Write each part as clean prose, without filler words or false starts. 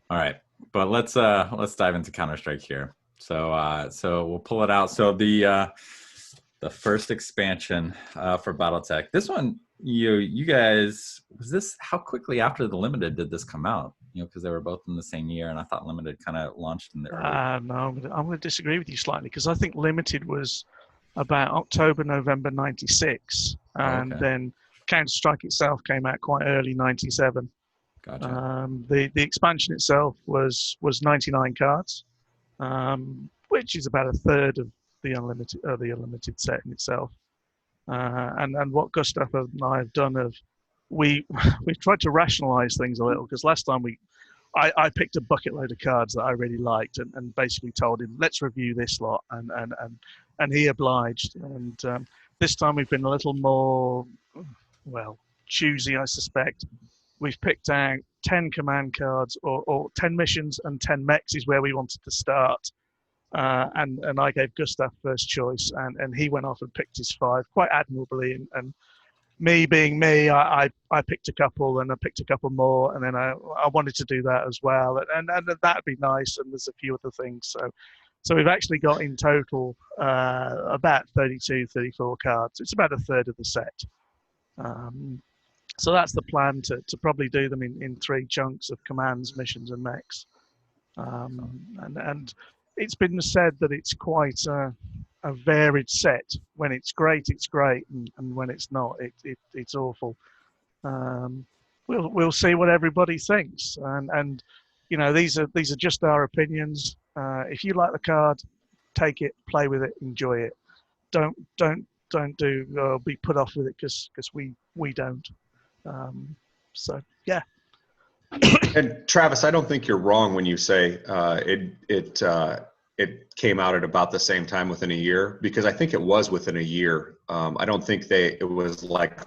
All right, but let's dive into Counter-Strike here. So we'll pull it out. So the first expansion for BattleTech. This one, you guys, was this how quickly after the limited did this come out? Because they were both in the same year, and I thought limited kind of launched in the early. No, I'm going to disagree with you slightly because I think limited was about October, November '96, Oh, and okay, then Counter-Strike itself came out quite early '97. gotcha. The expansion itself was 99 cards, which is about a third of the unlimited set in itself. And what Gustaf and I have done of we've tried to rationalize things a little because last time I picked a bucket load of cards that I really liked and basically told him, let's review this lot. And he obliged. And this time we've been a little more, well, choosy, I suspect. We've picked out 10 command cards or 10 missions and 10 mechs is where we wanted to start. And I gave Gustaf first choice and he went off and picked his 5 quite admirably. And me being me, I picked a couple and I picked a couple more, and then I wanted to do that as well, and that'd be nice. And there's a few other things, so we've actually got in total about 32, 34 cards. It's about a third of the set. So that's the plan to probably do them in 3 chunks of commands, missions, and mechs. And it's been said that it's quite a varied set. When it's great, and when it's not, it's awful. We'll see what everybody thinks, and these are just our opinions. If you like the card, take it, play with it, enjoy it. Don't be put off with it because we don't. So yeah. And Travis, I don't think you're wrong when you say it came out at about the same time within a year, because I think it was within a year. I don't think it was like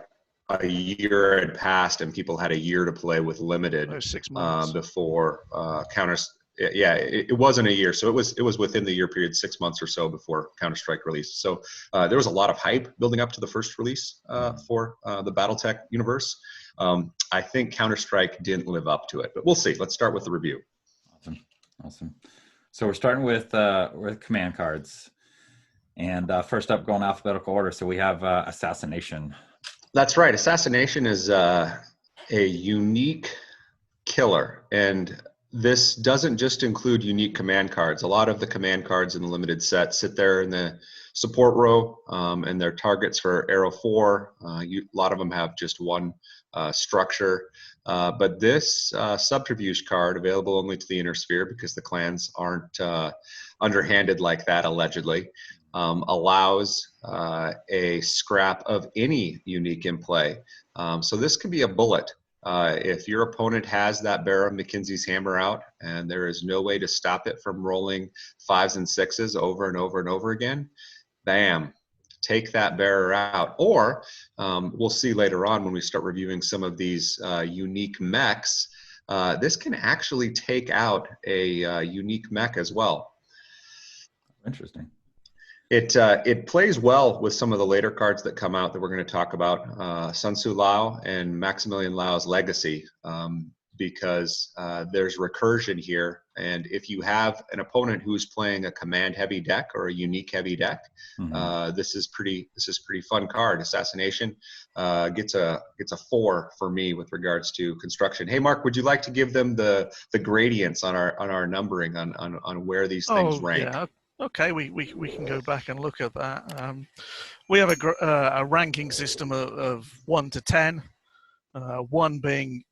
a year had passed and people had a year to play with limited 6 months before counters. Yeah, it wasn't a year, so it was within the year period, 6 months or so before Counter-Strike released. So there was a lot of hype building up to the first release for the BattleTech universe. I think Counter-Strike didn't live up to it, but we'll see. Let's start with the review. Awesome. So we're starting with command cards, and first up, going alphabetical order. So we have Assassination. That's right. Assassination is a unique killer, and this doesn't just include unique command cards. A lot of the command cards in the limited set sit there in the support row, and they're targets for Arrow 4. A lot of them have just one structure. But this subterfuge card, available only to the Inner Sphere because the clans aren't underhanded like that, allegedly, allows a scrap of any unique in play. So this can be a bullet. If your opponent has that Baron McKenzie's hammer out and there is no way to stop it from rolling 5s and 6s over and over and over again, bam, take that bearer out. Or we'll see later on when we start reviewing some of these unique mechs, this can actually take out a unique mech as well. Interesting. It plays well with some of the later cards that come out that we're going to talk about, Sun Tzu Lao and Maximilian Lao's Legacy, because there's recursion here. And if you have an opponent who's playing a command heavy deck or a unique heavy deck, this is pretty fun card. Assassination gets a 4 for me with regards to construction. Hey Mark, would you like to give them the gradients on our numbering on where these things rank? Yeah. Okay, we can go back and look at that. We have a ranking system of 1 to 10, 1 being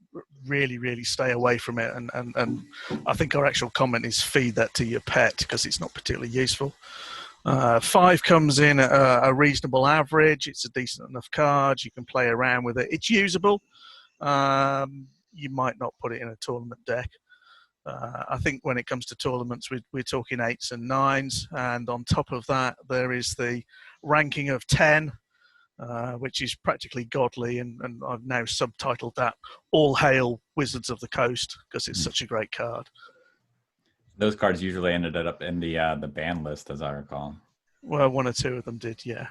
really stay away from it, and I think our actual comment is feed that to your pet because it's not particularly useful. 5 comes in at a reasonable average. It's a decent enough card. You can play around with it. It's usable. You might not put it in a tournament deck. I think when it comes to tournaments, we're talking 8s and 9s, and on top of that, there is the ranking of 10, which is practically godly, and I've now subtitled that "All Hail Wizards of the Coast" because it's such a great card. Those cards usually ended up in the ban list, as I recall. Well, 1 or 2 of them did, yeah.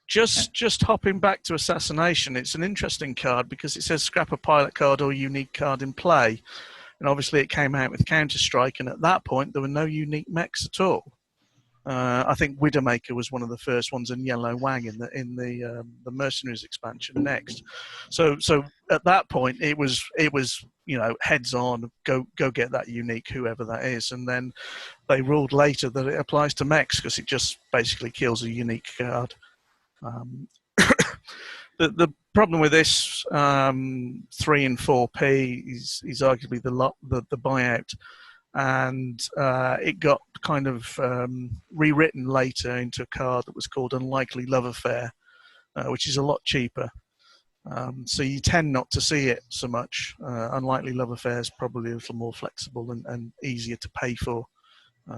Just hopping back to Assassination, it's an interesting card because it says scrap a pilot card or unique card in play. And obviously it came out with Counterstrike, and at that point there were no unique mechs at all. I think Widowmaker was one of the first ones, and Yellow Hwang in the Mercenaries expansion next. So at that point it was heads on, go get that unique, whoever that is. And then they ruled later that it applies to mechs because it just basically kills a unique card. The problem with this 3 and 4P is arguably the buyout. And it got kind of rewritten later into a card that was called Unlikely Love Affair, which is a lot cheaper. So you tend not to see it so much. Unlikely Love Affair is probably a little more flexible and easier to pay for,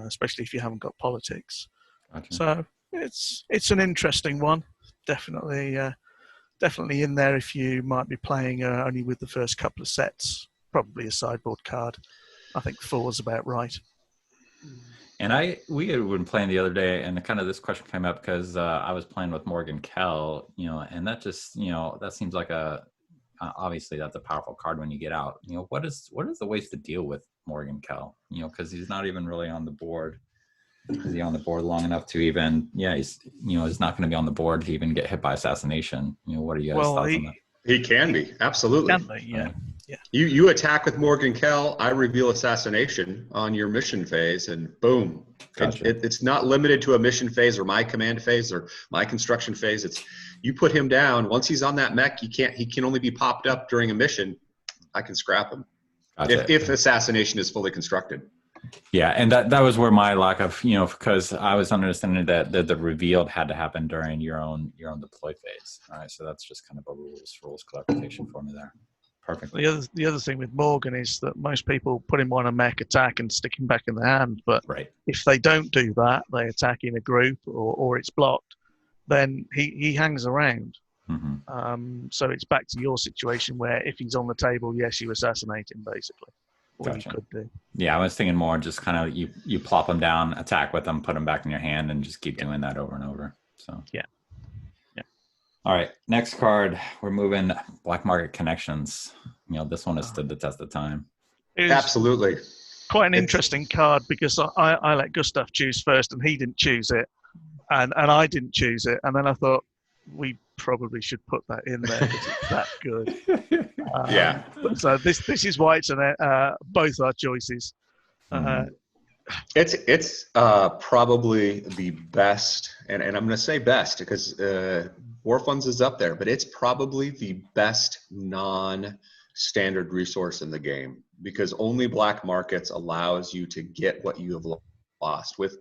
especially if you haven't got politics. Gotcha. So it's an interesting one. Definitely in there if you might be playing only with the first couple of sets. Probably a sideboard card. I think 4 is about right. And we had been playing the other day, and kind of this question came up because I was playing with Morgan Kell, and that just, that seems like obviously that's a powerful card when you get out. What is the ways to deal with Morgan Kell? Because he's not even really on the board. Is he on the board long enough to even? Yeah, he's not going to be on the board to even get hit by assassination. What are you guys' thoughts on that? He can be, absolutely. Can be, yeah. Yeah. You attack with Morgan Kell, I reveal assassination on your mission phase, and boom. Gotcha. It's not limited to a mission phase or my command phase or my construction phase. It's you put him down. Once he's on that mech, he can only be popped up during a mission. I can scrap him. Gotcha. If assassination is fully constructed. Yeah, and that was where my lack of, because I was understanding that the revealed had to happen during your own deploy phase. All right, so that's just kind of a rules clarification for me there. Perfect. The other thing with Morgan is that most people put him on a mech attack and stick him back in the hand, but right. If they don't do that, they attack in a group or it's blocked, then he hangs around. Mm-hmm. So it's back to your situation where if he's on the table, yes, you assassinate him basically. Or Gotcha. you could do. Yeah, I was thinking more just kind of you plop him down, attack with him, put him back in your hand, and just keep doing that over and over. So yeah. All right, next card. We're moving Black Market Connections. This one has stood the test of time. Absolutely. Quite an interesting card because I let Gustaf choose first and he didn't choose it, and I didn't choose it, and then I thought we probably should put that in there because it's that good. Yeah. So this is why it's both our choices. It's probably the best, and I'm going to say best because War Funds is up there, but it's probably the best non-standard resource in the game because only black markets allows you to get what you have lost. With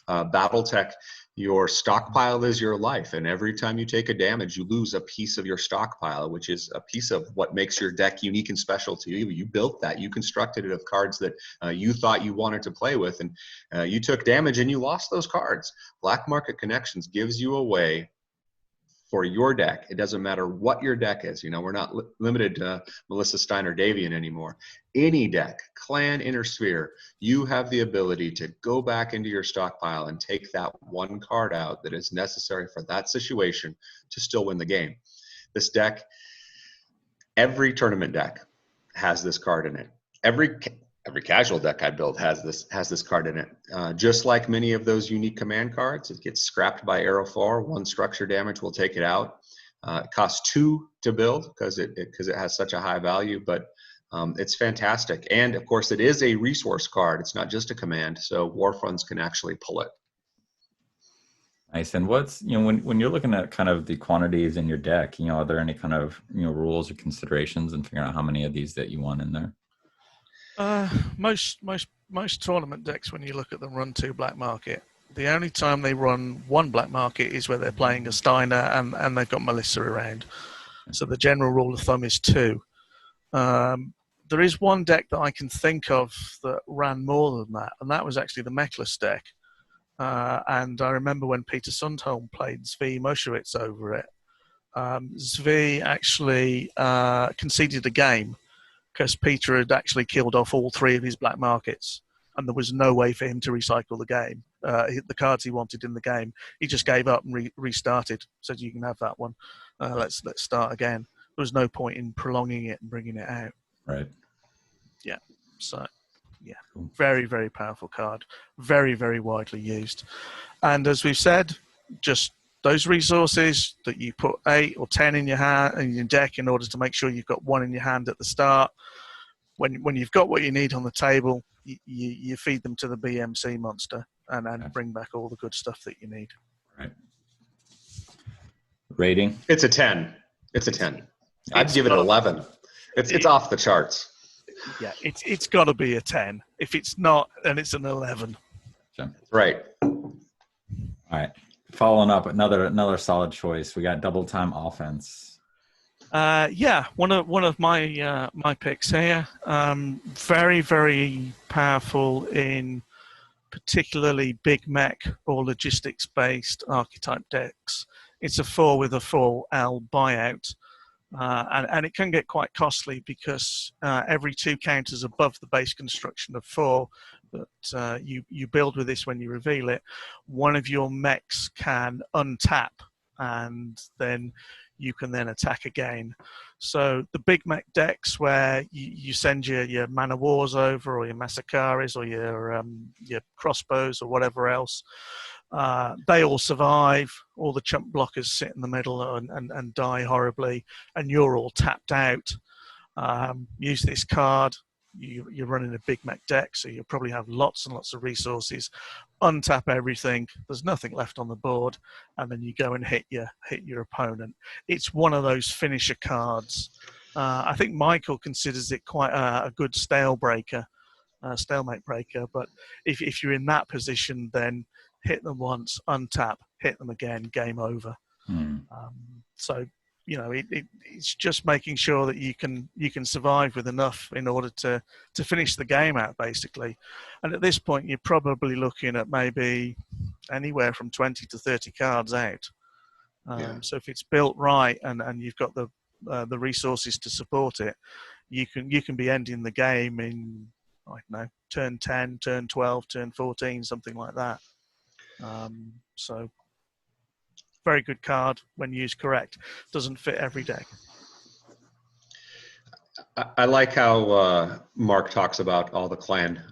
BattleTech, your stockpile is your life, and every time you take a damage, you lose a piece of your stockpile, which is a piece of what makes your deck unique and special to you. You built that. You constructed it of cards that you thought you wanted to play with, and you took damage and you lost those cards. Black Market Connections gives you a way for your deck. It doesn't matter what your deck is. We're not limited to Melissa Steiner Davian anymore. Any deck, clan, inner sphere, you have the ability to go back into your stockpile and take that one card out that is necessary for that situation to still win the game. This deck, every tournament deck has this card in it. Every casual deck I build has this card in it. Just like many of those unique command cards, it gets scrapped by Arrow 4. 1 structure damage will take it out. It costs 2 to build because it has such a high value, but it's fantastic. And of course, it is a resource card. It's not just a command, so War Funds can actually pull it. Nice. And what's when you're looking at kind of the quantities in your deck, are there any kind of rules or considerations in figuring out how many of these that you want in there? Most tournament decks, when you look at them, run 2 black market. The only time they run 1 black market is where they're playing a Steiner and they've got Melissa around. So the general rule of thumb is 2. There is one deck that I can think of that ran more than that, and that was actually the Mechless deck. And I remember when Peter Sundholm played Zvi Moshowitz over it. Zvi actually conceded a game because Peter had actually killed off all 3 of his black markets, and there was no way for him to recycle the game, the cards he wanted in the game. He just gave up and restarted, said, "You can have that one. Let's start again." There was no point in prolonging it and bringing it out. Right. Yeah. So, yeah, very, very powerful card. Very, very widely used. And as we've said, just those resources that you put 8 or 10 in your hand in your deck in order to make sure you've got 1 in your hand at the start. When you've got what you need on the table, you feed them to the BMC monster and bring back all the good stuff that you need. Right. Rating? It's a 10. It's a 10. I'd give it 11. It's off the charts. Yeah, it's got to be a 10. If it's not, then it's an 11. Right. All right. Following up, another solid choice. We got double time offense. Yeah, one of my my picks here. Very, very powerful in particularly big mech or logistics based archetype decks. It's a 4 with a full L buyout. And it can get quite costly because every 2 counters above the base construction of 4 that you build with this when you reveal it, one of your mechs can untap, and then you can then attack again. So the big mech decks where you send your Man of Wars over, or your Massacres, or your crossbows, or whatever else, they all survive. All the chump blockers sit in the middle and die horribly, and you're all tapped out. Use this card. You're running a big mech deck, so you'll probably have lots and lots of resources. Untap everything. There's nothing left on the board, and then you go and hit your opponent. It's one of those finisher cards. I think Michael considers it quite a good stalemate breaker. But if you're in that position, then hit them once, untap, hit them again, game over. So it's just making sure that you can survive with enough in order to finish the game out, basically. And at this point, you're probably looking at maybe anywhere from 20 to 30 cards out. So if it's built right and you've got the resources to support it, you can be ending the game in, I don't know, turn 10, turn 12, turn 14, something like that. So very good card when used correct. Doesn't fit every deck. I like how Mark talks about all the clan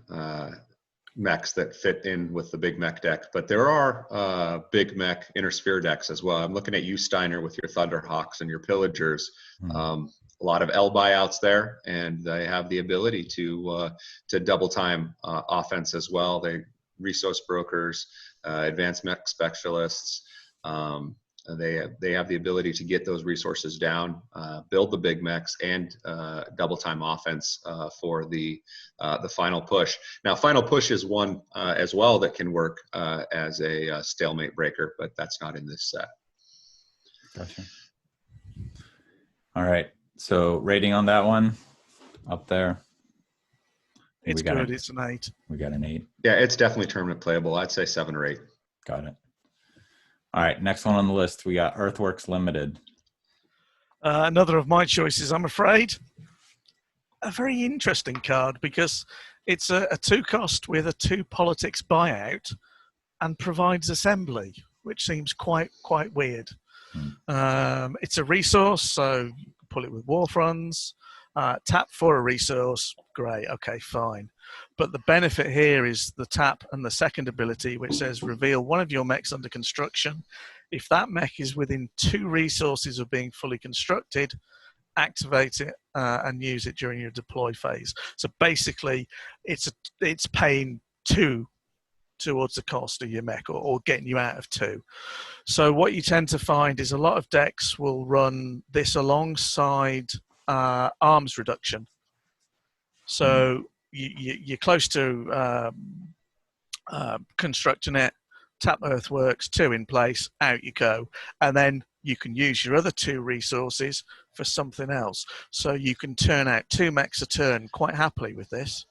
mechs that fit in with the big mech deck, but there are big mech intersphere decks as well. I'm looking at you, Steiner, with your Thunderhawks and your Pillagers. A lot of L buyouts there, and they have the ability to double time offense as well. They resource brokers, advanced mech specialists. They have the ability to get those resources down, build the big mechs, and double time offense for the final push. Now, final push is one as well that can work as a stalemate breaker, but that's not in this set. Gotcha. All right. So rating on that one up there. It's good. It's an 8. We got an 8. Yeah, it's definitely tournament playable. I'd say 7 or 8. Got it. All right, next one on the list, we got Earthwerks Limited. Another of my choices, I'm afraid. A very interesting card because it's a 2-cost with a 2 politics buyout and provides assembly, which seems quite weird. It's a resource, so you can pull it with Warfronts. Tap for a resource, great, okay, fine. But the benefit here is the tap and the second ability, which says reveal one of your mechs under construction. If that mech is within 2 resources of being fully constructed, activate it and use it during your deploy phase. So basically, it's paying 2 towards the cost of your mech, or getting you out of 2. So what you tend to find is a lot of decks will run this alongside arms reduction. So you're close to constructing it, tap Earthworks, 2 in place, out you go, and then you can use your other 2 resources for something else. So you can turn out 2 mechs a turn quite happily with this.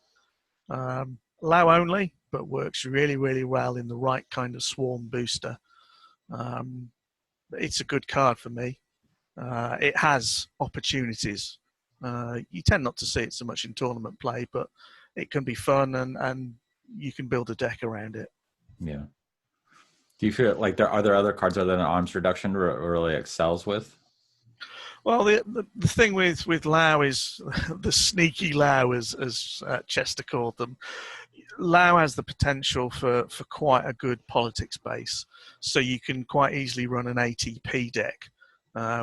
Low only, but works really, really well in the right kind of swarm booster. It's a good card for me. It has opportunities. You tend not to see it so much in tournament play, but it can be fun, and you can build a deck around it. Yeah. Do you feel like are there other cards other than arms reduction really excels with? Well, the thing with Lao is the sneaky Lao, as Chester called them. Lao has the potential for quite a good politics base, so you can quite easily run an ATP deck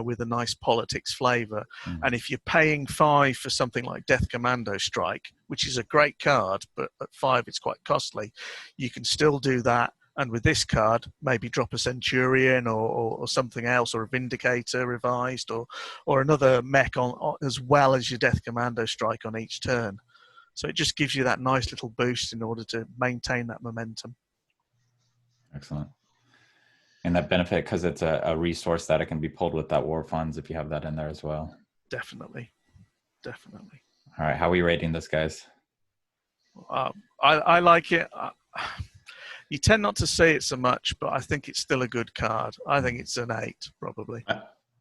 with a nice politics flavour. And if you're paying 5 for something like Death Commando Strike, which is a great card, but at 5 it's quite costly, you can still do that. And with this card, maybe drop a Centurion or something else, or a Vindicator revised, or another mech on as well as your Death Commando Strike on each turn. So it just gives you that nice little boost in order to maintain that momentum. Excellent. And that benefit, because it's a resource that it can be pulled with that war funds if you have that in there as well. Definitely. Definitely. All right. How are we rating this, guys? I like it. You tend not to see it so much, but I think it's still a good card. I think it's an 8, probably.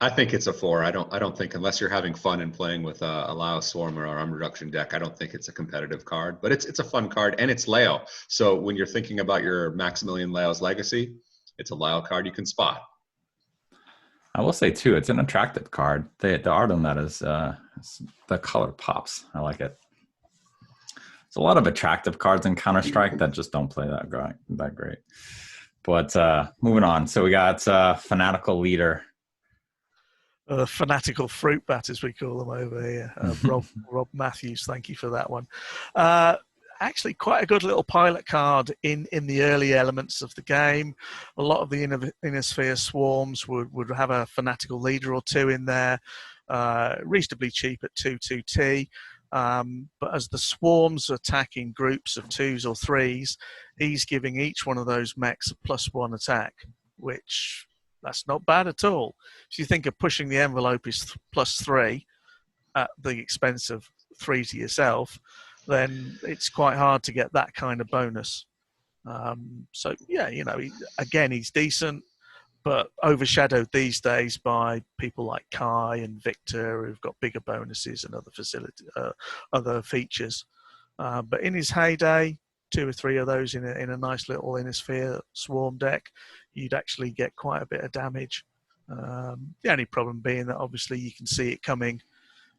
I think it's a 4. I don't think, unless you're having fun and playing with a Lao Swarm or arm reduction deck, I don't think it's a competitive card. But it's a fun card, and it's Lao. So when you're thinking about your Maximilian Lao's legacy, it's a Lao card you can spot. I will say too, it's an attractive card. The art on that is the color pops. I like it. There's a lot of attractive cards in Counterstrike that just don't play that great. But moving on. So we got Fanatical Leader. Fanatical Fruit Bat, as we call them over here. Rob Matthews, thank you for that one. Actually, quite a good little pilot card in the early elements of the game. A lot of the Inner Sphere swarms would have a Fanatical Leader or 2 in there, reasonably cheap at 2/2T. But as the swarms attack in groups of 2s or 3s, he's giving each one of those mechs a +1 attack, which that's not bad at all. If you think of pushing the envelope is +3 at the expense of 3 to yourself, then it's quite hard to get that kind of bonus. So yeah, again, he's decent, but overshadowed these days by people like Kai and Victor, who've got bigger bonuses and other features. But in his heyday, 2 or 3 of those in a nice little Inner Sphere swarm deck, you'd actually get quite a bit of damage. The only problem being that obviously you can see it coming.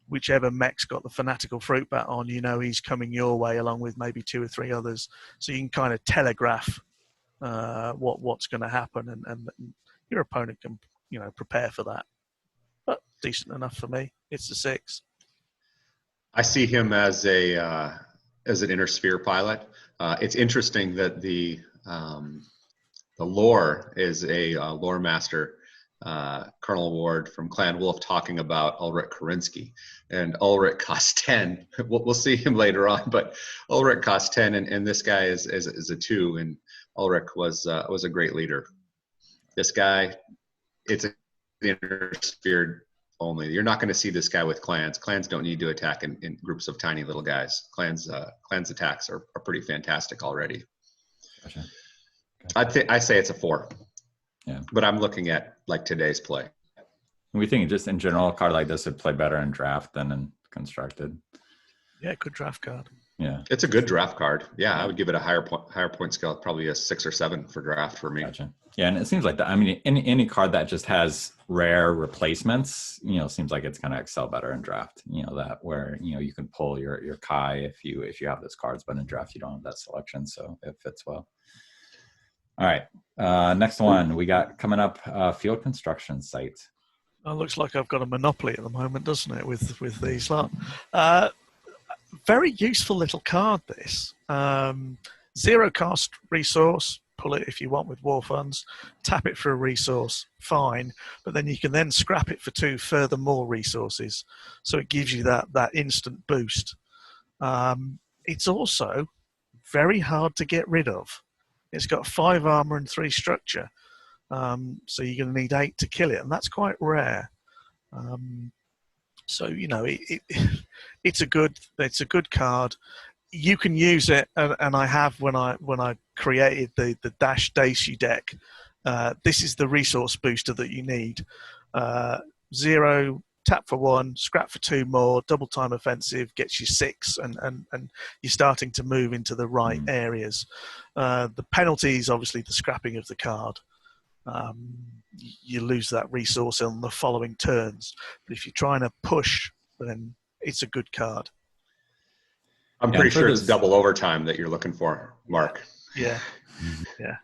Whichever mech's got the Fanatical Fruit Bat on, he's coming your way along with maybe 2 or 3 others. So you can kind of telegraph what's going to happen, and your opponent can, prepare for that. But decent enough for me. It's a 6. I see him as an Inner Sphere pilot. It's interesting that the lore is a lore master, Colonel Ward from Clan Wolf, talking about Ulric Kerensky, and Ulric costs 10. We'll see him later on, but Ulric costs 10, and this guy is a 2, and Ulric was a great leader. This guy, it's an Inner Sphere only. You're not going to see this guy with clans. Clans don't need to attack in groups of tiny little guys. Clans attacks are pretty fantastic already. Gotcha. I say it's a 4. Yeah, but I'm looking at like today's play. We think just in general, a card like this would play better in draft than in constructed. Yeah, good draft card. Yeah, it's a good draft card. Yeah, I would give it a higher point scale, probably a 6 or 7 for draft for me. Gotcha. Yeah, and it seems like that. I mean, any card that just has rare replacements, seems like it's going to excel better in draft. That where you can pull your Kai if you have those cards, but in draft you don't have that selection, so it fits well. All right, next one we got coming up, field construction site. It looks like I've got a monopoly at the moment, doesn't it, with these lot? Very useful little card, this. 0 cost resource, pull it if you want with war funds, tap it for a resource, fine, but then you can then scrap it for 2 further more resources. So it gives you that instant boost. It's also very hard to get rid of. It's got 5 armor and 3 structure. So you're going to need 8 to kill it, and that's quite rare. So it's a good card. You can use it, and I have when I created the Dash Daisy deck. This is the resource booster that you need. 0, tap for 1, scrap for 2 more, double time offensive, gets you 6, and you're starting to move into the right areas. The penalty is obviously the scrapping of the card. you lose that resource on the following turns. But if you're trying to push, then it's a good card. I'm pretty sure it's double overtime that you're looking for, Mark. Yeah. Yeah.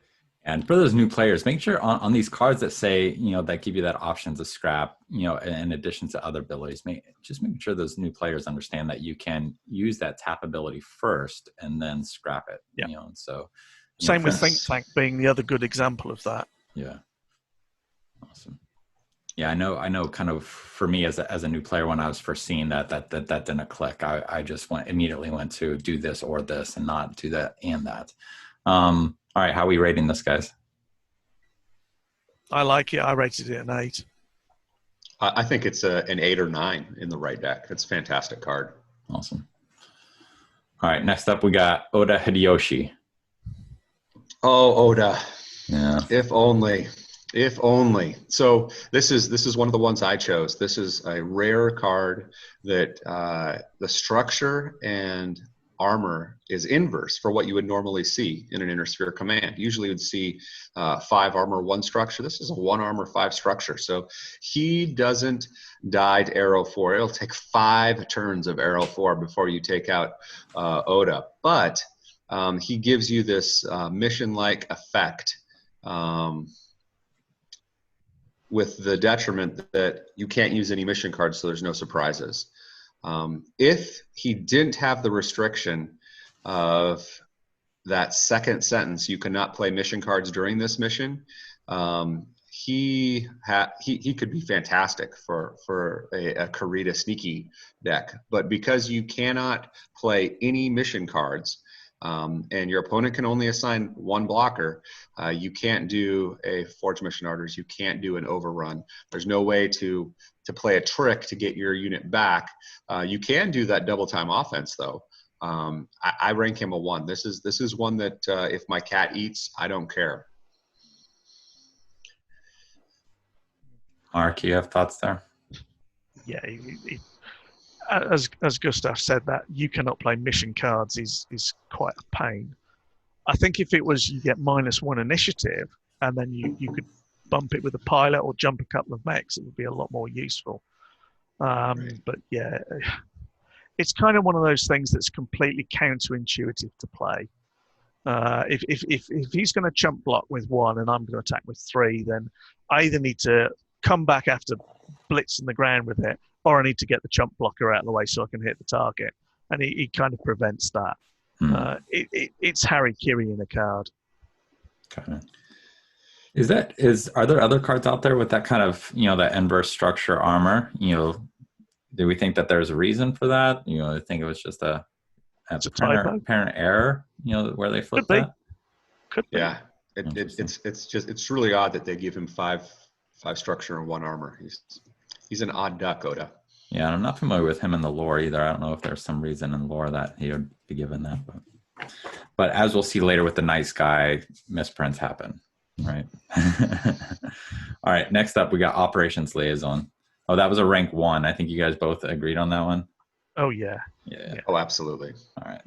And for those new players, make sure on these cards that say, that give you that option to scrap, in addition to other abilities, just make sure those new players understand that you can use that tap ability first and then scrap it. Yeah. So same with Think Tank being the other good example of that. Yeah. Awesome. Yeah, I know kind of for me as a new player, when I was first seeing that didn't click. I just immediately went to do this or this and not do that and that. All right, how are we rating this, guys? I like it. I rated it an 8. I think it's an 8 or 9 in the right deck. It's a fantastic card. Awesome. All right, next up we got Oda Hideyoshi. Oh, Oda. Yeah. If only. If only. So this is one of the ones I chose. This is a rare card that the structure and armor is inverse for what you would normally see in an inner sphere command. Usually you would see 5 armor, 1 structure. This is a 1 armor, 5 structure. So he doesn't die to arrow 4. It'll take 5 turns of arrow 4 before you take out Oda. But he gives you this mission-like effect with the detriment that you can't use any mission cards, so there's no surprises. If he didn't have the restriction of that second sentence, you cannot play mission cards during this mission, he could be fantastic for a Karita sneaky deck. But because you cannot play any mission cards, and your opponent can only assign 1 blocker, you can't do a Forge Mission Orders, you can't do an overrun. There's no way to play a trick to get your unit back. You can do that double time offense though. I rank him a 1. This is one that if my cat eats, I don't care. Mark, you have thoughts there? Yeah, as Gustaf said, that you cannot play mission cards is quite a pain. I think if it was you get -1 initiative and then you could bump it with a pilot or jump a couple of mechs, it would be a lot more useful. But yeah, it's kind of one of those things that's completely counterintuitive to play. If he's going to chump block with 1 and I'm going to attack with 3, then I either need to come back after blitzing the ground with it, or I need to get the chump blocker out of the way so I can hit the target. And he kind of prevents that. It's Harry Kiri in a card. Okay. Are there other cards out there with that kind of, that inverse structure armor? Do we think that there's a reason for that? I think it was just a apparent error, where they flipped that? Could be. Yeah. It's really odd that they give him 5 structure and 1 armor. He's an odd duck, Oda. Yeah, and I'm not familiar with him in the lore either. I don't know if there's some reason in lore that he would be given that. But as we'll see later with the nice guy, misprints happen, right? All right, next up, we got Operations Liaison. Oh, that was a rank 1. I think you guys both agreed on that one. Oh, yeah. Yeah. Oh, absolutely. All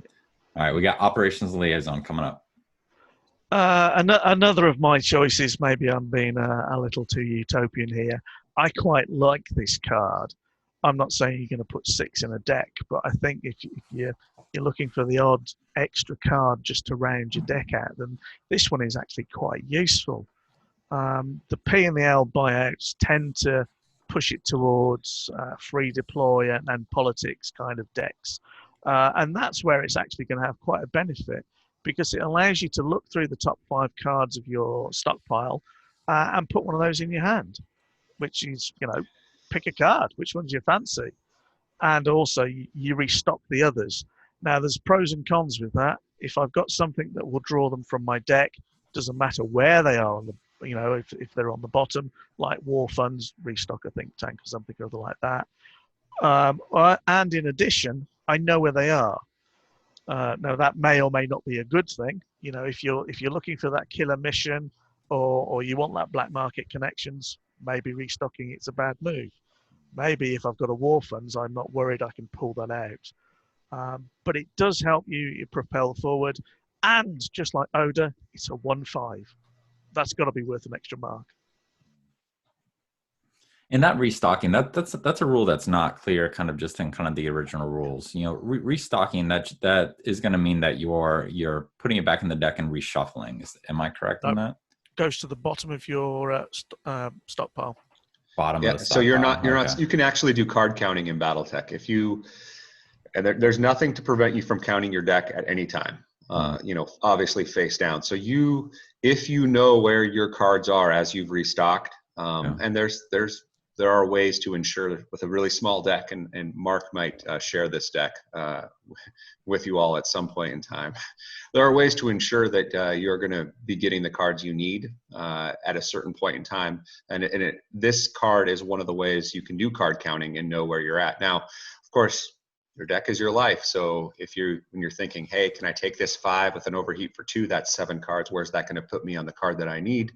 right, we got Operations Liaison coming up. Another of my choices, maybe I'm being a little too utopian here. I quite like this card. I'm not saying you're going to put 6 in a deck, but I think if you're looking for the odd extra card just to round your deck out, then this one is actually quite useful. The P and the L buyouts tend to push it towards free deploy and politics kind of decks. And that's where it's actually going to have quite a benefit, because it allows you to look through the top 5 cards of your stockpile and put one of those in your hand, which is, pick a card, which one's your fancy? And also you restock the others. Now there's pros and cons with that. If I've got something that will draw them from my deck, doesn't matter where they are on the, if they're on the bottom, like war funds, restock a think tank or something or other like that. And in addition, I know where they are. Now that may or may not be a good thing. If you're looking for that killer mission or you want that black market connections, maybe restocking it's a bad move. Maybe if I've got a war funds, I'm not worried I can pull that out. But it does help you propel forward. And just like Oda, it's a 1/5. that's got to be worth an extra mark. And that restocking, that's a rule that's not clear, kind of just in kind of the original rules. You know, restocking, that is going to mean that you're putting it back in the deck and reshuffling. Am I correct on that? Goes to the bottom of your stockpile. Bottom of the stockpile. So you're not. You can actually do card counting in BattleTech if you. And there's nothing to prevent you from counting your deck at any time. You know, obviously face down. So if you know where your cards are as you've restocked, and there are ways to ensure with a really small deck, and Mark might share this deck with you all at some point in time. There are ways to ensure that you're going to be getting the cards you need at a certain point in time. And this card is one of the ways you can do card counting and know where you're at. Now, of course, your deck is your life. So when you're thinking, hey, can I take this 5 with an overheat for 2? That's 7 cards. Where's that going to put me on the card that I need?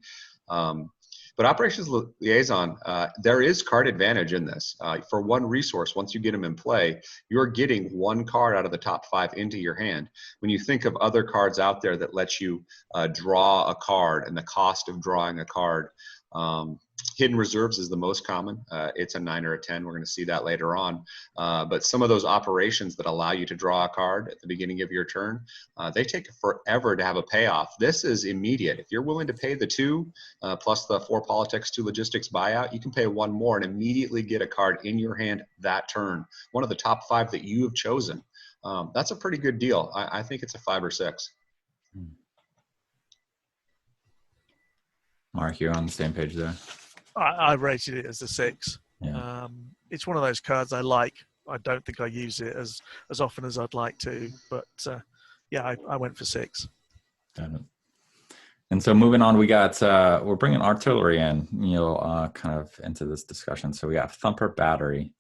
But Operations Liaison, there is card advantage in this. For one resource, once you get them in play, you're getting 1 card out of the top 5 into your hand. When you think of other cards out there that let you draw a card and the cost of drawing a card, Hidden Reserves is the most common. It's a 9 or a 10. We're going to see that later on. But some of those operations that allow you to draw a card at the beginning of your turn, they take forever to have a payoff. This is immediate. If you're willing to pay the 2 plus the 4 politics, 2 logistics buyout, you can pay 1 more and immediately get a card in your hand that turn. One of the top 5 that you have chosen. That's a pretty good deal. I think it's a 5 or 6. Mark, you're on the same page there. I rated it as a 6. Yeah. It's one of those cards I like. I don't think I use it as often as I'd like to, but yeah, I went for 6. Got it. And so moving on, we're bringing artillery in, kind of into this discussion. So we got Thumper Battery.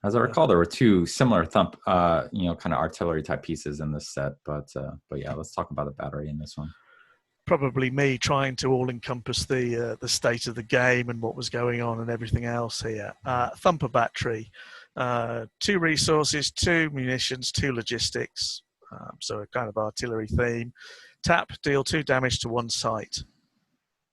As I recall, there were 2 similar kind of artillery type pieces in this set, but yeah, let's talk about the battery in this one. Probably me trying to all encompass the state of the game and what was going on and everything else here. Thumper Battery, 2 resources, 2 munitions, 2 logistics. So a kind of artillery theme. Tap, deal 2 damage to 1 site.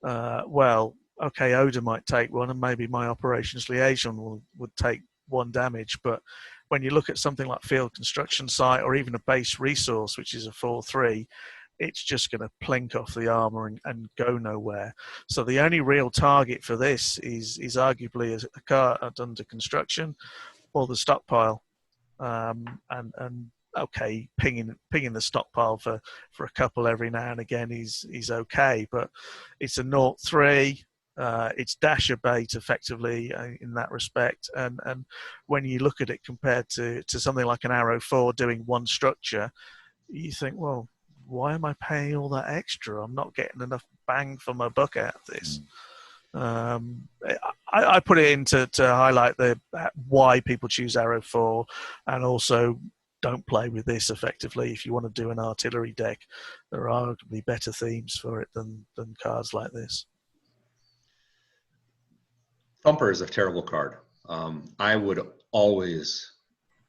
Well, okay, Oda might take 1, and maybe my Operations Liaison would take 1 damage. But when you look at something like field construction site or even a base resource, which is a 4/3, it's just going to plink off the armor and go nowhere. So the only real target for this is arguably a card under construction or the stockpile. And okay, pinging the stockpile for a couple every now and again is okay, but it's a 0/3. It's dasher bait effectively in that respect. And when you look at it compared to something like an Arrow 4 doing 1 structure, you think, well, why am I paying all that extra? I'm not getting enough bang for my buck out of this. I put it in to highlight why people choose Arrow 4, and also don't play with this effectively. If you want to do an artillery deck, there are arguably better themes for it than cards like this. Thumper is a terrible card. I would always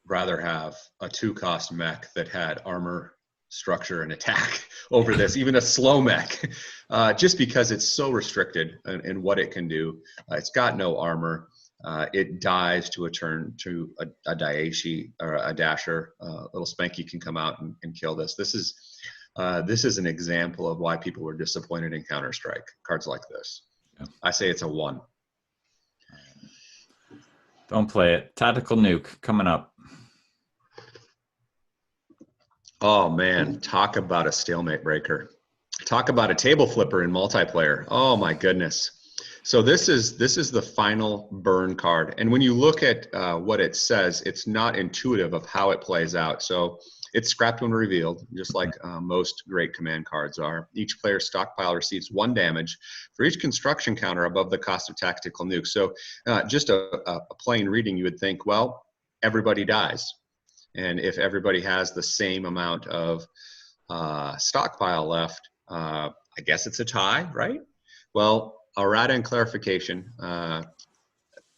rather have a 2-cost mech that had armor, structure, and attack over this, even a slow mech, just because it's so restricted in what it can do. It's got no armor. It dies to a turn to a Daeshi or a dasher. Little Spanky can come out and kill this. This is an example of why people were disappointed in Counterstrike. Cards like this. Yeah. I say it's a 1. Don't play it. Tactical Nuke coming up. Oh man, talk about a stalemate breaker. Talk about a table flipper in multiplayer. Oh my goodness. So this is the final burn card. And when you look at what it says, it's not intuitive of how it plays out. So it's scrapped when revealed, just like most great command cards are. Each player's stockpile receives 1 damage for each construction counter above the cost of tactical nuke. So just a plain reading, you would think, well, everybody dies. And if everybody has the same amount of stockpile left, I guess it's a tie, right? Well, errata and clarification,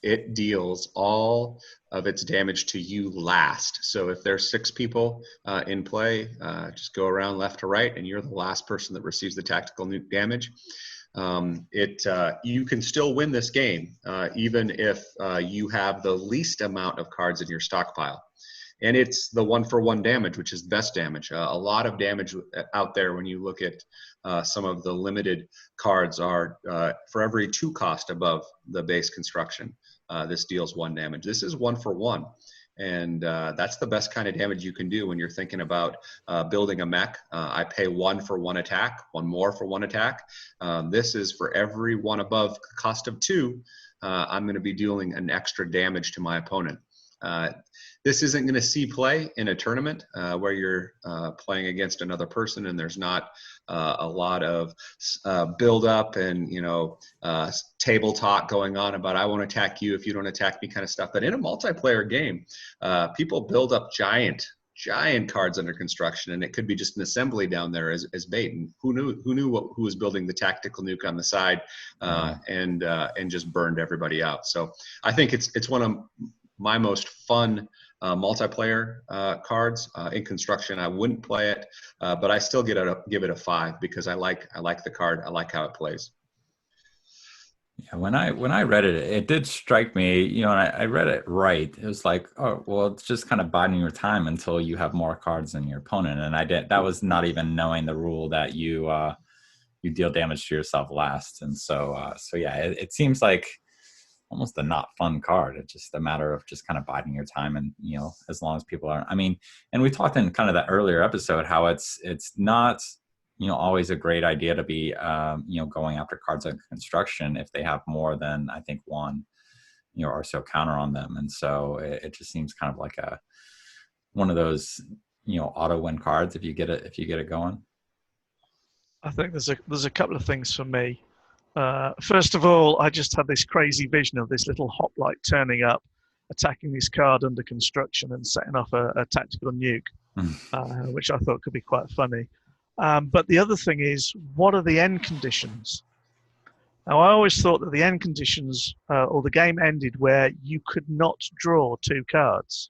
it deals all of its damage to you last. So if there's 6 people in play, just go around left to right, and you're the last person that receives the tactical nuke damage. you can still win this game even if you have the least amount of cards in your stockpile. And it's the 1-for-1 damage, which is best damage. A lot of damage out there when you look at some of the limited cards are for every 2 cost above the base construction. This deals 1 damage. This is 1-for-1. And that's the best kind of damage you can do when you're thinking about building a mech. I pay 1 for 1 attack, 1 more for 1 attack. This is for every 1 above cost of 2, I'm going to be dealing an extra damage to my opponent. This isn't going to see play in a tournament where you're playing against another person and there's not a lot of build up and table talk going on about I won't attack you if you don't attack me kind of stuff. But in a multiplayer game, people build up giant cards under construction, and it could be just an assembly down there as bait. And who knew who was building the tactical nuke on the side and just burned everybody out. So I think it's one of my most fun multiplayer cards in construction. I wouldn't play it, but I still give it a 5 because I like the card. I like how it plays. Yeah, when I read it, it did strike me, and I read it right. It was like, oh, well, it's just kind of biding your time until you have more cards than your opponent. And that was not even knowing the rule that you deal damage to yourself last. And so yeah, it seems like almost a not fun card. It's just a matter of just kind of biding your time, and as long as people are, and we talked in kind of that earlier episode how it's not always a great idea to be going after cards on construction if they have more than I think 1 or so counter on them. And so it just seems kind of like one of those auto win cards if you get it going. I think there's a couple of things for me. First of all, I just had this crazy vision of this little hoplite turning up, attacking this card under construction and setting off a tactical nuke, which I thought could be quite funny. But the other thing is, what are the end conditions? Now, I always thought that the end conditions, or the game ended where you could not draw 2 cards.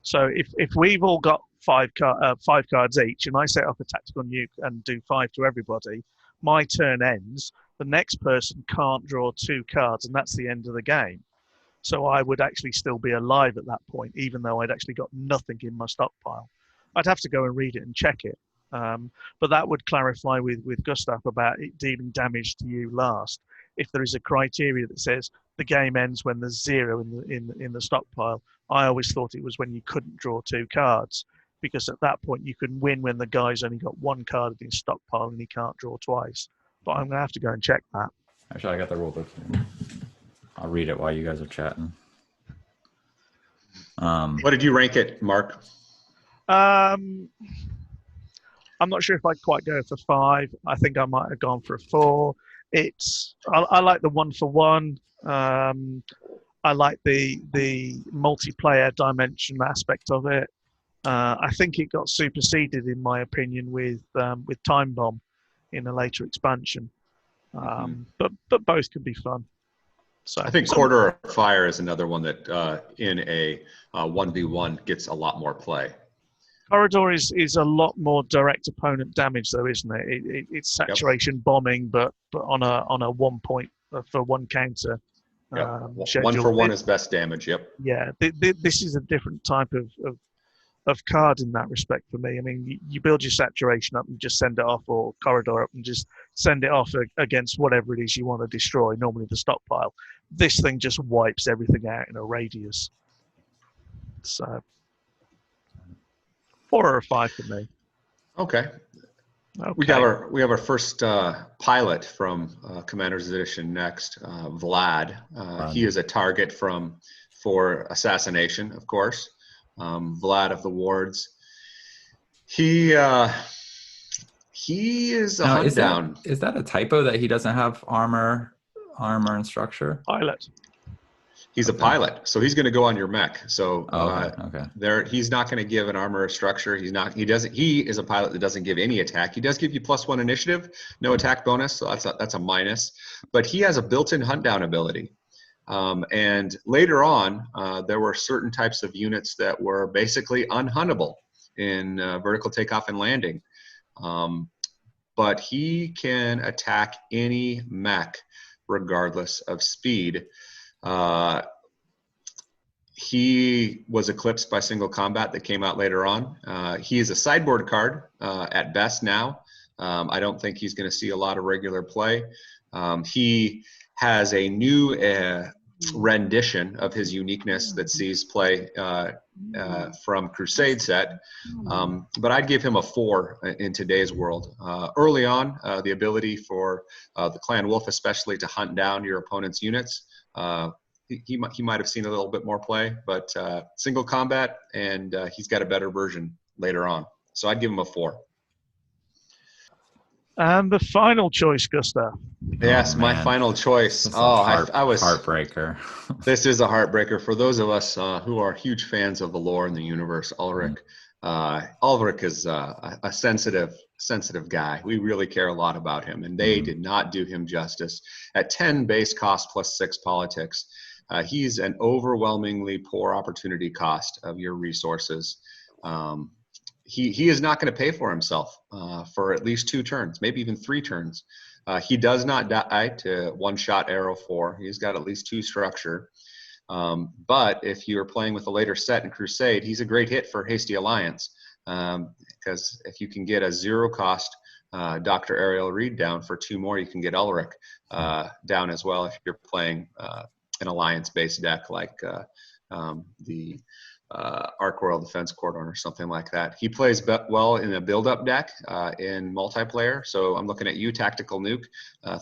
So if we've all got 5 cards each, and I set off a tactical nuke and do 5 to everybody, my turn ends, the next person can't draw 2 cards, and that's the end of the game. So I would actually still be alive at that point, even though I'd actually got nothing in my stockpile. I'd have to go and read it and check it. But that would clarify with Gustaf about it dealing damage to you last. If there is a criteria that says the game ends when there's 0 in the stockpile, I always thought it was when you couldn't draw 2 cards. Because at that point you can win when the guy's only got 1 card in his stockpile and he can't draw twice. But I'm going to have to go and check that. Actually, I got the rule book here. I'll read it while you guys are chatting. What did you rank it, Mark? I'm not sure if I'd quite go for 5. I think I might have gone for a 4. I like the 1-for-1. I like the multiplayer dimension aspect of it. I think it got superseded, in my opinion, with Time Bomb in a later expansion. But both could be fun. So I think Quarter of Fire is another one that in a 1v1 gets a lot more play. Corridor is a lot more direct opponent damage, though, isn't it? It's saturation bombing, but on a 1 point for 1 counter. Yep. 1-for-1 is best damage. Yep. Yeah, this is a different type of card in that respect for me. I mean, you build your saturation up and just send it off, or corridor up and just send it off against whatever it is you want to destroy, normally the stockpile. This thing just wipes everything out in a radius. So 4 or 5 for me. Okay. We have our first pilot from Commander's Edition next, Vlad. He is a target for Assassination, of course. Vlad of the Wards. He is a hunt down. Is that a typo that he doesn't have armor and structure? Pilot. He's a pilot, so he's going to go on your mech. So okay. He's not going to give an armor or structure. He is a pilot that doesn't give any attack. He does give you +1 initiative, no attack bonus, so that's a minus. But he has a built-in hunt down ability. And later on, there were certain types of units that were basically unhuntable in vertical takeoff and landing. but he can attack any mech regardless of speed. He was eclipsed by Single Combat that came out later on. He is a sideboard card at best now. I don't think he's going to see a lot of regular play. He has a new rendition of his uniqueness that sees play from Crusade set, but I'd give him a 4 in today's world. Early on, the ability for the Clan Wolf especially to hunt down your opponent's units, he might have seen a little bit more play, but Single Combat, and he's got a better version later on. So I'd give him a 4. And the final choice, Gustaf. Yes, my final choice. I was heartbreaker. This is a heartbreaker for those of us who are huge fans of the lore and the universe. Ulric. Ulric is a sensitive guy. We really care a lot about him, and they did not do him justice. At 10 base cost plus 6 politics, he's an overwhelmingly poor opportunity cost of your resources. He is not going to pay for himself for at least 2 turns, maybe even 3 turns. He does not die to one-shot arrow 4. He's got at least 2 structure. But if you're playing with a later set in Crusade, he's a great hit for Hasty Alliance, because if you can get a 0-cost Dr. Ariel Reed down for 2 more, you can get Ulric down as well if you're playing an Alliance-based deck like the Arc Royal Defense Cordon or something like that. He plays well in a build-up deck in multiplayer. So I'm looking at you, Tactical Nuke,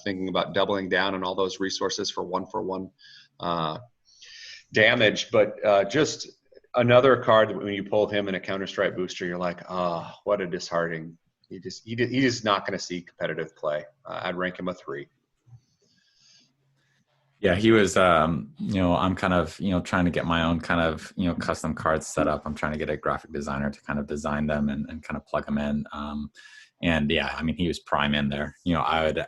thinking about doubling down on all those resources for 1-for-1 damage. But just another card that when you pull him in a Counterstrike booster, you're like, oh, what a disheartening. He is not going to see competitive play. I'd rank him a 3. Yeah, he was, I'm kind of, trying to get my own kind of, custom cards set up. I'm trying to get a graphic designer to kind of design them and kind of plug them in. And yeah, I mean, he was prime in there. I would,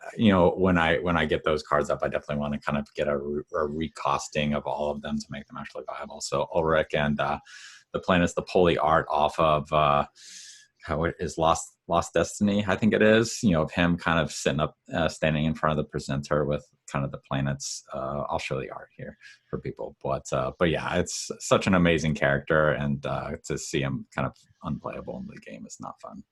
when I get those cards up, I definitely want to kind of get a recosting of all of them to make them actually viable. So Ulric, and the plan is to pull the art off of how it is Lost Destiny, I think it is, of him kind of sitting up, standing in front of the presenter with kind of the planets. I'll show the art here for people, but yeah, it's such an amazing character, and to see him kind of unplayable in the game is not fun.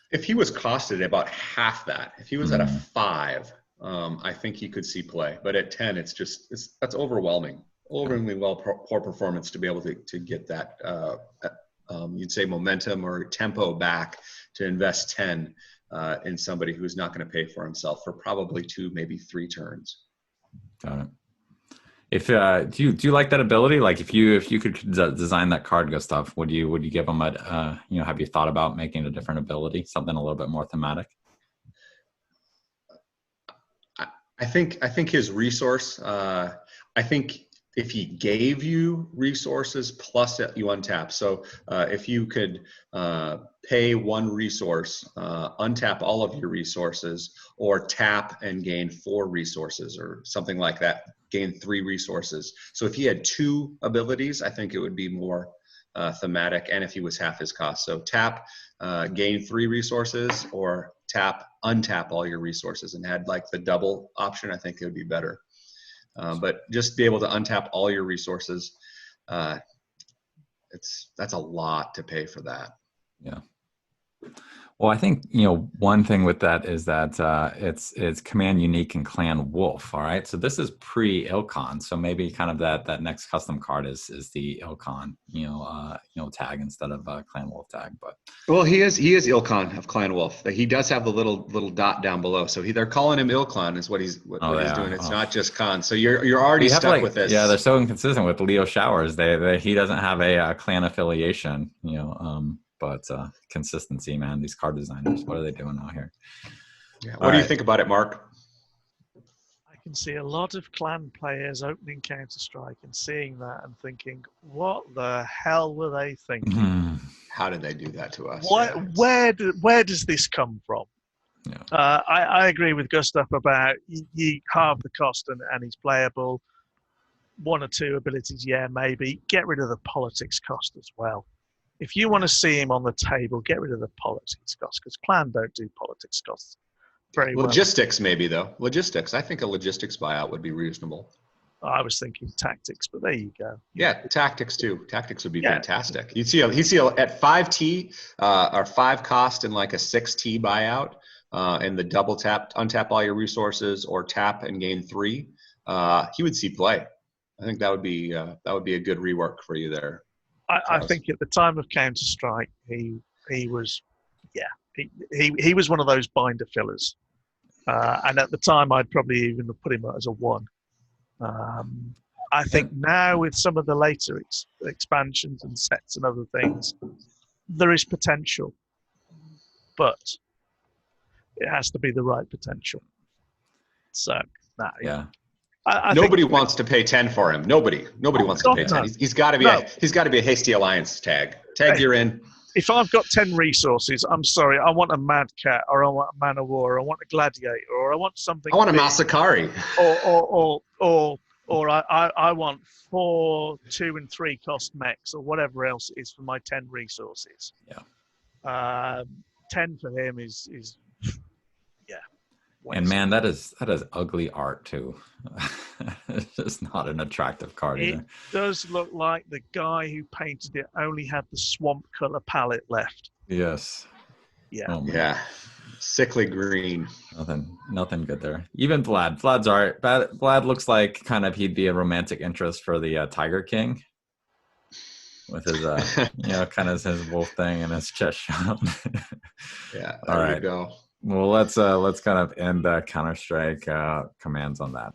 If he was costed about half that, if he was at a 5, I think he could see play, but at 10, that's overwhelmingly poor performance to be able to get that, you'd say momentum or tempo back to invest 10 in somebody who's not going to pay for himself for probably 2, maybe 3 turns. Got it. If do you like that ability? Like if you could design that card, Gustaf, would you give him a have you thought about making a different ability, something a little bit more thematic? I think his resource. I think if he gave you resources plus you untap. So if you could pay 1 resource, untap all of your resources, or tap and gain 4 resources or something like that, gain 3 resources. So if he had 2 abilities, I think it would be more thematic, and if he was half his cost. So tap, gain 3 resources, or tap, untap all your resources and had like the double option, I think it would be better. But just be able to untap all your resources, that's a lot to pay for that. Yeah. Well, I think, one thing with that is that it's command unique and clan wolf. All right. So this is pre-Ilkhan. So maybe kind of that next custom card is the Ilkhan, tag instead of clan wolf tag. But well, he is Ilkhan of clan wolf. He does have the little dot down below. So they're calling him Ilkhan is what he's doing. It's not just Khan. So you're already stuck with this. Yeah, they're so inconsistent with Leo Showers. He doesn't have a clan affiliation. But consistency, man. These card designers, what are they doing out here? Yeah. What do you think about it, Mark? I can see a lot of clan players opening Counterstrike and seeing that and thinking, what the hell were they thinking? How did they do that to us? Where does this come from? Yeah. I agree with Gustaf about you halve the cost and he's playable. 1 or 2 abilities, yeah, maybe. Get rid of the politics cost as well. If you want to see him on the table, get rid of the politics costs, because clan don't do politics costs. very well. Logistics, maybe though. Logistics. I think a logistics buyout would be reasonable. I was thinking tactics, but there you go. Yeah, tactics too. Tactics would be fantastic. You see at 5T or 5 cost and like a 6T buyout, and the double tap, untap all your resources or tap and gain 3. He would see play. I think that would be a good rework for you there. I think at the time of Counterstrike, he was one of those binder fillers, and at the time I'd probably even put him as a 1. I think now with some of the later expansions and sets and other things, there is potential, but it has to be the right potential. So, nobody wants to pay 10 for him. Nobody wants to pay 10. He's got to be a Hasty Alliance tag. You're in. If I've got 10 resources, I'm sorry, I want a Mad Cat, or I want a Man of War, or I want a Gladiator, or I want something. I want a Masakari. Or I want 4, 2, and 3 cost mechs, or whatever else it is for my 10 resources. Yeah. 10 for him is And man, that is ugly art too. It's just not an attractive card either. It does look like the guy who painted it only had the swamp color palette left. Yes. Yeah. Oh, yeah. Sickly green. Nothing good there. Even Vlad's art. Vlad looks like kind of he'd be a romantic interest for the Tiger King. With his, kind of his wolf thing and his chest shot. Yeah. All right. You go. Well, let's kind of end Counter-Strike commands on that.